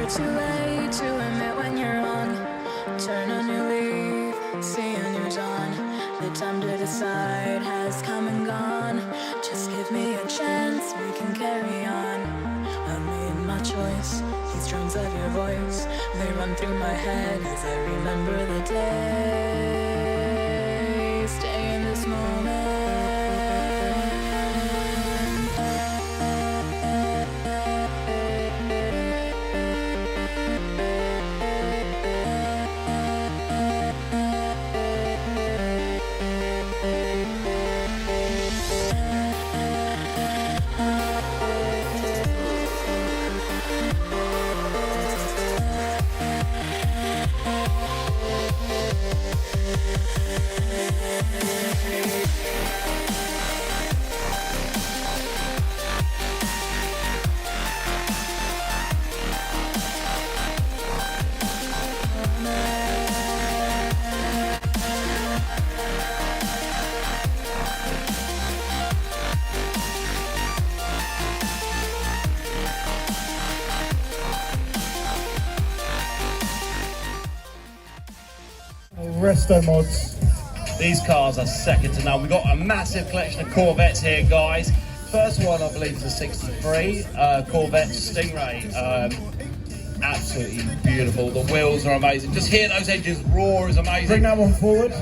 too late to admit when you're wrong. Turn a new leaf, see a new dawn. The time to decide has come and gone. Just give me a chance, we can carry on. I made my choice, these drums of your voice, they run through my head as I remember the day. Stay in this moment. Resto mods. These cars are second to none. We've got a massive collection of Corvettes here, guys. First one, I believe, is a 63 Corvette Stingray. Absolutely beautiful. The wheels are amazing. Just hear those engines roar is amazing. Bring that one forward.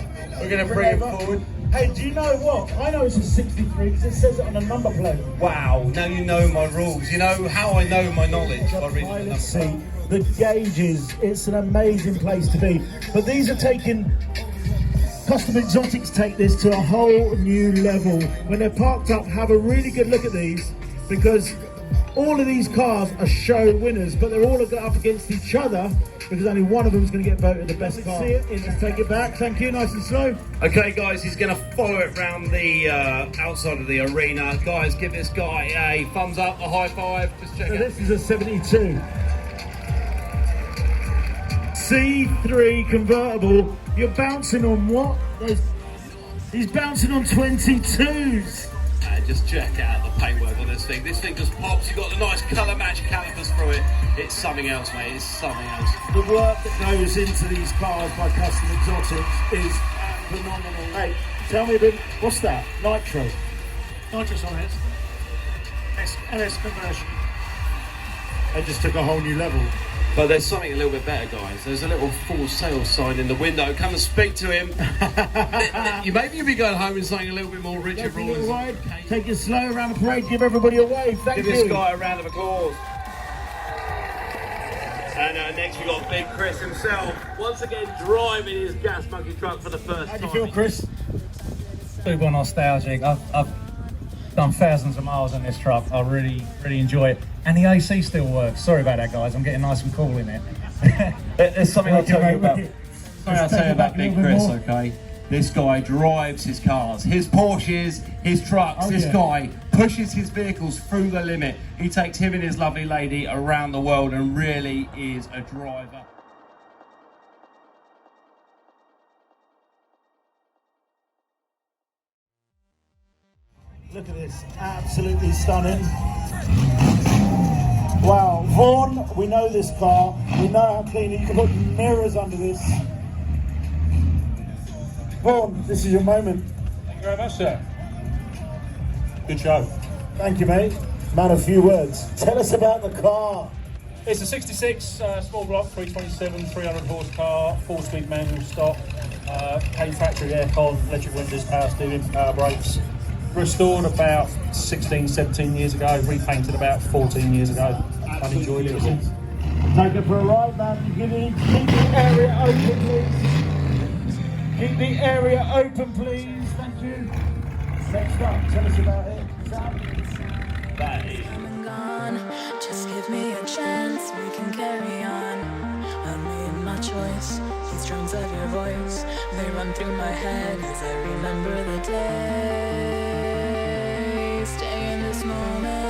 We're going to bring it forward. Hey, do you know what? I know it's a 63 because it says it on a number plate. Wow, now you know my rules. You know how I know my knowledge. The pilot seat, the gauges, it's an amazing place to be. But these are taking, Custom Exotics take this to a whole new level. When they're parked up, have a really good look at these, because all of these cars are show winners, but they're all up against each other because only one of them is going to get voted the best car. Let's take it back. Thank you. Nice and slow. Okay, guys, he's going to follow it round the outside of the arena. Guys, give this guy a thumbs up, a high five. Just check it. This is a 72. C3 convertible. You're bouncing on what? He's bouncing on 22s. Just check out the paintwork on this thing. This thing just pops. You've got the nice colour match calipers through it. It's something else, mate. It's something else. The work that goes into these cars by Custom Exotics is phenomenal. Hey, tell me a bit, what's that? Nitro? Nitrous on it. LS conversion. They just took a whole new level. But there's something a little bit better, guys. There's a little for sale sign in the window. Come and speak to him. Maybe you'll be going home with something a little bit more Richard Rawlings. Take it slow around the parade. Give everybody a wave. Thank you. Give this guy a round of applause. And next we've got Big Chris himself. Once again, driving his gas monkey truck for the first time. How do you feel, Chris? Super nostalgic. I've done thousands of miles on this truck. I really enjoy it. And the AC still works. Sorry about that, guys. I'm getting nice and cool in it. There's something I'll tell you about. I'll tell you about Big Chris, okay? This guy drives his cars, his Porsches, his trucks. This guy pushes his vehicles through the limit. He takes him and his lovely lady around the world and really is a driver. Look at this, absolutely stunning. Wow, Vaughan, we know this car. We know how clean it is. You can put mirrors under this. Vaughan, this is your moment. Thank you very much, sir. Good show. Thank you, mate. Man of few words. Tell us about the car. It's a 66 small block, 327, 300 horsepower, 4-speed manual stock. Came factory aircon, electric windows, power steering, power brakes. Restored about 16, 17 years ago, repainted about 14 years ago. I enjoyed it since. Take it for a ride, man. Keep the area open, please. Keep the area open, please. Thank you. Next up, tell us about it. That is. Just give me a chance, we can carry on. I made my choice, these drums of your voice, they run through my head as I remember the day. Stay in this moment.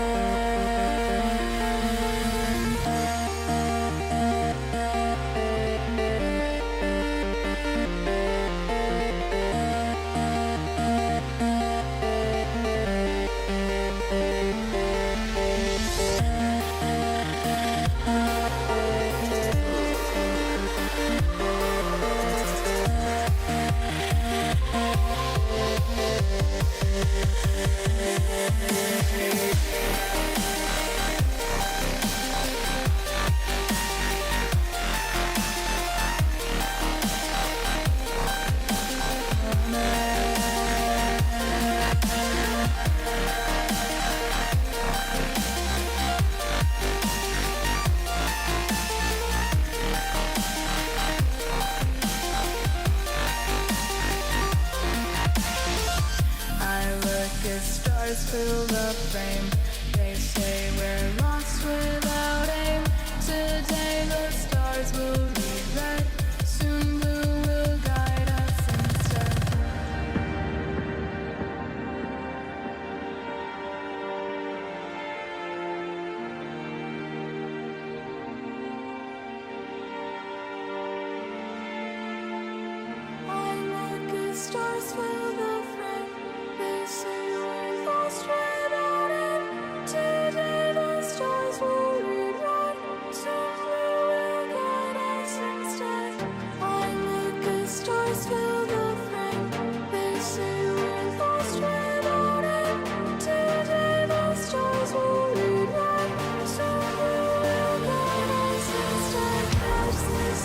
stars fill the frame. They say we're lost without aim. Today the stars will read red. Soon blue will guide us instead. I look at stars fill the frame. They say we're lost without aim. Today the stars will read red. Soon blue will guide us instead. I look at stars fill the frame. They say we're lost without aim. Today the stars will read red. Soon blue will guide us instead. As this